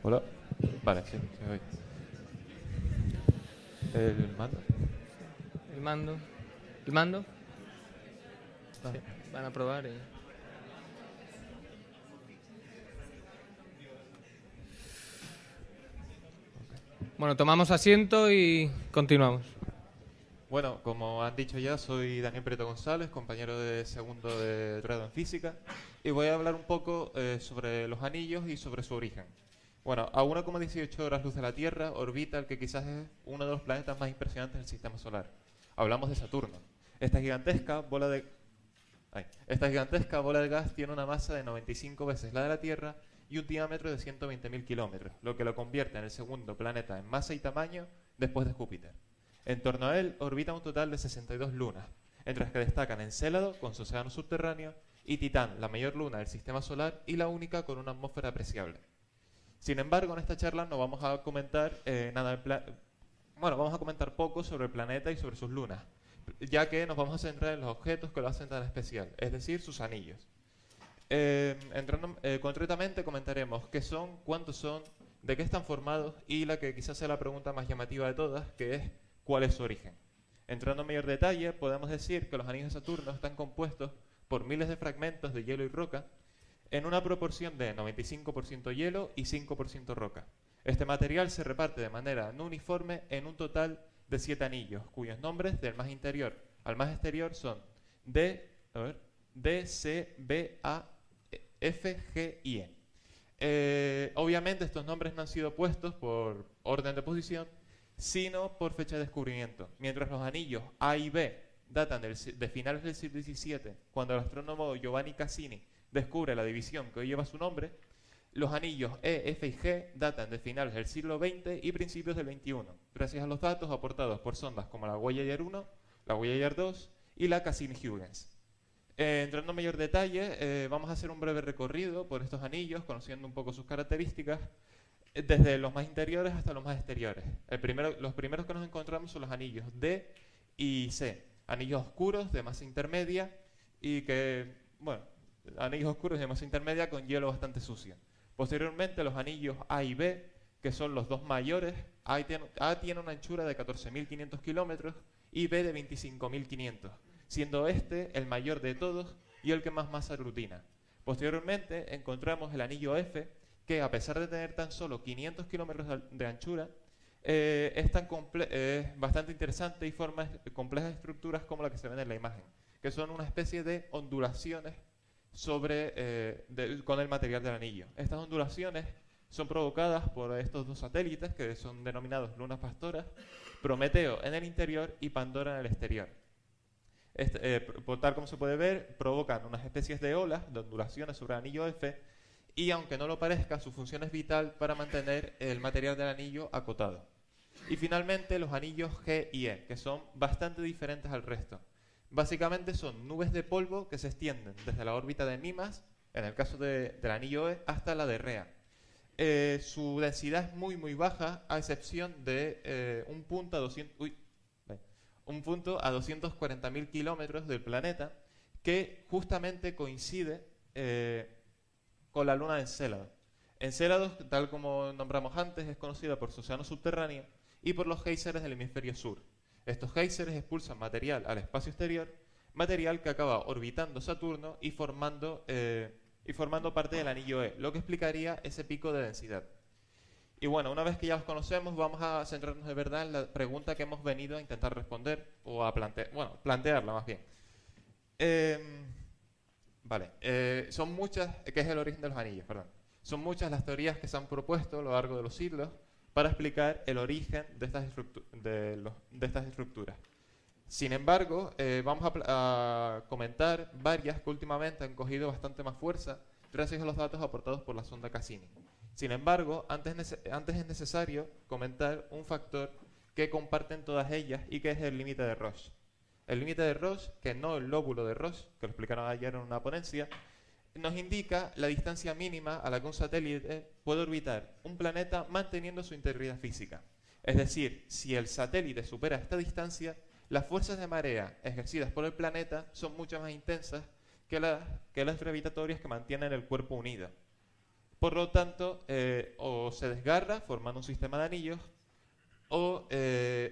Hola. Vale, sí, se oye. El mando. El mando. El mando. Sí, Vale. van a probar y... Bueno, tomamos asiento y continuamos. Bueno, como han dicho ya, soy Daniel Prieto González, compañero de segundo de grado en física, y voy a hablar un poco sobre los anillos y sobre su origen. Bueno, a 1,18 horas luz de la Tierra orbita el que quizás es uno de los planetas más impresionantes del sistema solar. Hablamos de Saturno. Esta gigantesca bola de Esta gigantesca bola de gas tiene una masa de 95 veces la de la Tierra y un diámetro de 120.000 kilómetros, lo que lo convierte en el segundo planeta en masa y tamaño después de Júpiter. En torno a él orbita un total de 62 lunas, entre las que destacan Encélado, con su océano subterráneo, y Titán, la mayor luna del sistema solar y la única con una atmósfera apreciable. Sin embargo, en esta charla no vamos a comentar nada bueno, vamos a comentar poco sobre el planeta y sobre sus lunas, ya que nos vamos a centrar en los objetos que lo hacen tan especial, es decir, sus anillos. Concretamente comentaremos qué son, cuántos son, de qué están formados y la que quizás sea la pregunta más llamativa de todas, que es ¿cuál es su origen? Entrando en mayor detalle, podemos decir que los anillos de Saturno están compuestos por miles de fragmentos de hielo y roca en una proporción de 95% hielo y 5% roca. Este material se reparte de manera no uniforme en un total de 7 anillos, cuyos nombres del más interior al más exterior son D, C, B, A, F, G y E. Obviamente estos nombres no han sido puestos por orden de posición, sino por fecha de descubrimiento. Mientras los anillos A y B datan de finales del siglo XVII, cuando el astrónomo Giovanni Cassini descubre la división que hoy lleva su nombre, los anillos E, F y G datan de finales del siglo XX y principios del XXI, gracias a los datos aportados por sondas como la Voyager 1, la Voyager 2 y la Cassini-Huygens. Entrando en mayor detalle, vamos a hacer un breve recorrido por estos anillos, conociendo un poco sus características, desde los más interiores hasta los más exteriores. Los primeros que nos encontramos son los anillos D y C, anillos oscuros de masa intermedia y que, bueno, anillos oscuros de masa intermedia con hielo bastante sucio. Posteriormente, los anillos A y B, que son los dos mayores. A tiene una anchura de 14.500 kilómetros y B de 25.500, siendo este el mayor de todos y el que más masa aglutina. Posteriormente encontramos el anillo F, que a pesar de tener tan solo 500 kilómetros de anchura, es bastante interesante y forma complejas estructuras como la que se ve en la imagen, que son una especie de ondulaciones con el material del anillo. Estas ondulaciones son provocadas por estos dos satélites que son denominados lunas pastoras, Prometeo en el interior y Pandora en el exterior. Por tal como se puede ver, provocan unas especies de olas, de ondulaciones sobre el anillo F, y aunque no lo parezca, su función es vital para mantener el material del anillo acotado. Y finalmente los anillos G y E, que son bastante diferentes al resto. Básicamente son nubes de polvo que se extienden desde la órbita de Mimas, en el caso del anillo E, hasta la de Rea. Su densidad es muy muy baja, a excepción de un punto a 240.000 kilómetros del planeta, que justamente coincide con la luna de Encélado. Encélado, tal como nombramos antes, es conocida por su océano subterráneo y por los géiseres del hemisferio sur. Estos géiseres expulsan material al espacio exterior, material que acaba orbitando Saturno y formando parte del anillo E, lo que explicaría ese pico de densidad. Y bueno, una vez que ya los conocemos, vamos a centrarnos de verdad en la pregunta que hemos venido a intentar responder, o a plantearla más bien. Eh, vale, son muchas, que es el origen de los anillos, perdón. Son muchas las teorías que se han propuesto a lo largo de los siglos para explicar el origen de estas estructuras. Sin embargo, vamos a comentar varias que últimamente han cogido bastante más fuerza gracias a los datos aportados por la sonda Cassini. Sin embargo, antes es necesario comentar un factor que comparten todas ellas y que es el límite de Roche. El límite de Roche, que no el lóbulo de Roche, que lo explicaron ayer en una ponencia, nos indica la distancia mínima a la que un satélite puede orbitar un planeta manteniendo su integridad física. Es decir, si el satélite supera esta distancia, las fuerzas de marea ejercidas por el planeta son mucho más intensas que las gravitatorias que mantienen el cuerpo unido. Por lo tanto, o se desgarra formando un sistema de anillos o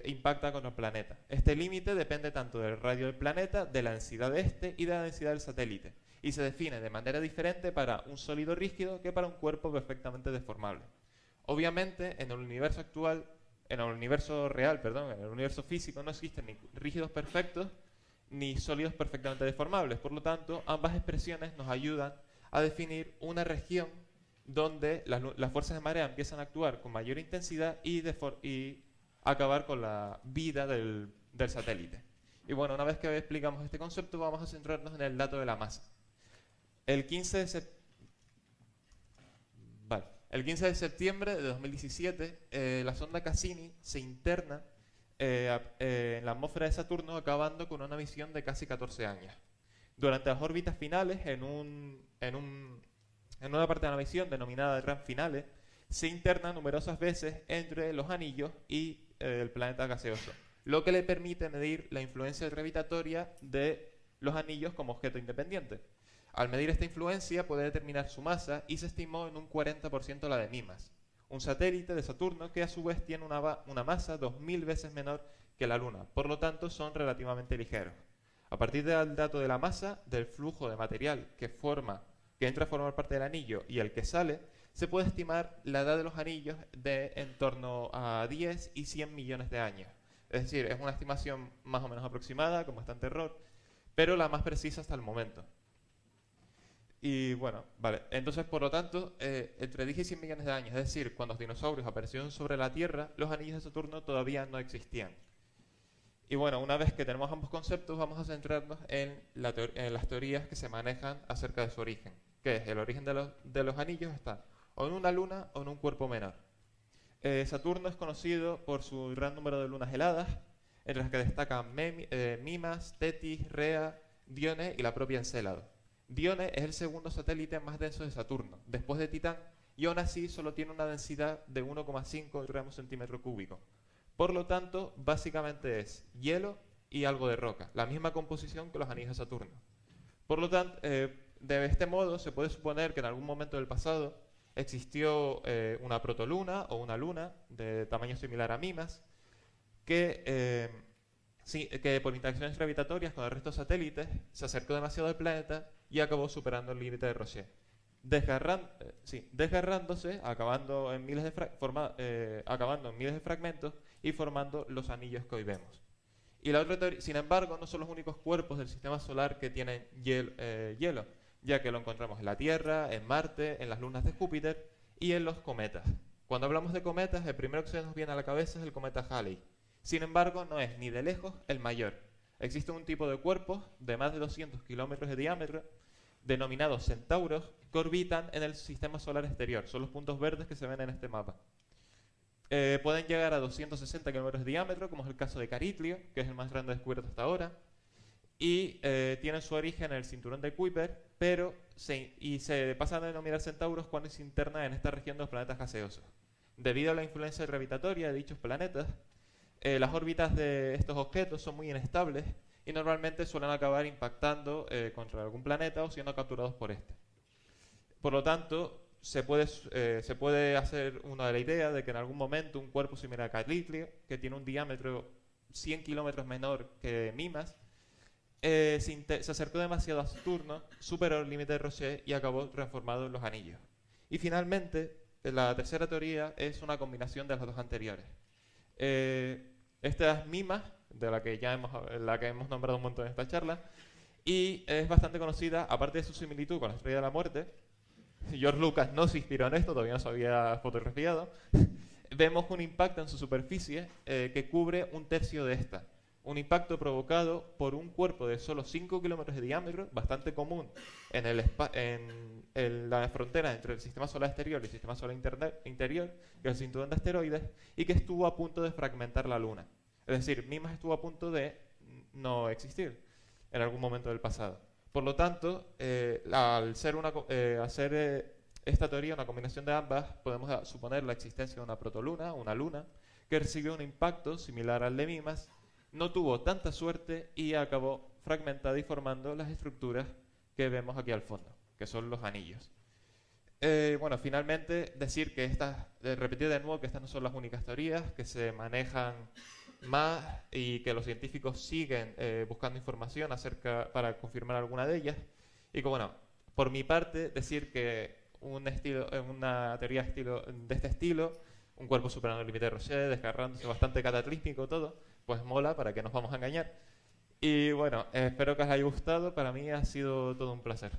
impacta con el planeta. Este límite depende tanto del radio del planeta, de la densidad de este y de la densidad del satélite, y se define de manera diferente para un sólido rígido que para un cuerpo perfectamente deformable. Obviamente, en el universo actual, en el universo real, perdón, en el universo físico no existen ni rígidos perfectos ni sólidos perfectamente deformables. Por lo tanto, ambas expresiones nos ayudan a definir una región donde las fuerzas de marea empiezan a actuar con mayor intensidad y acabar con la vida del satélite. Y bueno, una vez que explicamos este concepto, vamos a centrarnos en el dato de la masa. El 15 de septiembre de 2017, la sonda Cassini se interna en la atmósfera de Saturno, acabando con una misión de casi 14 años. Durante las órbitas finales, en una parte de la misión denominada Gran Finale, se interna numerosas veces entre los anillos y el planeta gaseoso, lo que le permite medir la influencia gravitatoria de los anillos como objeto independiente. Al medir esta influencia puede determinar su masa y se estimó en un 40% la de Mimas, un satélite de Saturno que a su vez tiene una masa 2000 veces menor que la Luna, por lo tanto son relativamente ligeros. A partir del dato de la masa, del flujo de material que entra a formar parte del anillo y el que sale, se puede estimar la edad de los anillos de en torno a 10 y 100 millones de años. Es decir, es una estimación más o menos aproximada, con bastante error, pero la más precisa hasta el momento. Y bueno, vale, entonces por lo tanto, entre 10 y 100 millones de años, es decir, cuando los dinosaurios aparecieron sobre la Tierra, los anillos de Saturno todavía no existían. Y bueno, una vez que tenemos ambos conceptos, vamos a centrarnos en las teorías que se manejan acerca de su origen, que es el origen de los anillos está o en una luna o en un cuerpo menor. Saturno es conocido por su gran número de lunas heladas, entre las que destacan Mimas, Tetis, Rea, Dione y la propia Encélado. Dione es el segundo satélite más denso de Saturno, después de Titán, y aún así solo tiene una densidad de 1,5 gramos centímetro cúbico. Por lo tanto, básicamente es hielo y algo de roca, la misma composición que los anillos de Saturno. Por lo tanto, de este modo se puede suponer que en algún momento del pasado existió una protoluna o una luna de tamaño similar a Mimas que por interacciones gravitatorias con el resto de satélites se acercó demasiado al planeta y acabó superando el límite de Roche, desgarrándose, acabando en miles de fragmentos y formando los anillos que hoy vemos. Y la otra teoría, sin embargo, no son los únicos cuerpos del sistema solar que tienen hielo, ya que lo encontramos en la Tierra, en Marte, en las lunas de Júpiter y en los cometas. Cuando hablamos de cometas, el primero que se nos viene a la cabeza es el cometa Halley. Sin embargo, no es ni de lejos el mayor. Existe un tipo de cuerpos de más de 200 kilómetros de diámetro, denominados centauros, que orbitan en el sistema solar exterior. Son los puntos verdes que se ven en este mapa. Pueden llegar a 260 kilómetros de diámetro, como es el caso de Carithlio, que es el más grande descubierto hasta ahora, y tienen su origen en el cinturón de Kuiper, pero se pasan a denominar centauros cuando se interna en esta región de los planetas gaseosos. Debido a la influencia gravitatoria de dichos planetas, las órbitas de estos objetos son muy inestables y normalmente suelen acabar impactando contra algún planeta o siendo capturados por este. Por lo tanto, se puede hacer una de la idea de que en algún momento un cuerpo similar a Carithlio, que tiene un diámetro 100 kilómetros menor que Mimas, se acercó demasiado a Saturno, superó el límite de Roche y acabó transformado en los anillos. Y finalmente, la tercera teoría es una combinación de las dos anteriores. Esta es Mimas, de la que hemos nombrado un montón en esta charla, y es bastante conocida, aparte de su similitud con la Estrella de la Muerte. George Lucas no se inspiró en esto, todavía no se había fotografiado. Vemos un impacto en su superficie que cubre un tercio de esta. Un impacto provocado por un cuerpo de solo 5 kilómetros de diámetro, bastante común en la frontera entre el sistema solar exterior y el sistema solar interior, que es el cinturón de asteroides, y que estuvo a punto de fragmentar la Luna. Es decir, Mimas estuvo a punto de no existir en algún momento del pasado. Por lo tanto, al hacer esta teoría una combinación de ambas, podemos suponer la existencia de una protoluna, una luna, que recibió un impacto similar al de Mimas, no tuvo tanta suerte y acabó fragmentada y formando las estructuras que vemos aquí al fondo, que son los anillos. Bueno, finalmente decir que repetir de nuevo que estas no son las únicas teorías, que se manejan más y que los científicos siguen buscando información para confirmar alguna de ellas. Y que, bueno, por mi parte, decir que una teoría de este estilo, un cuerpo superando el límite de Rochet, desgarrándose, bastante cataclísmico todo, pues mola, para que nos vamos a engañar. Y bueno, espero que os haya gustado. Para mí ha sido todo un placer.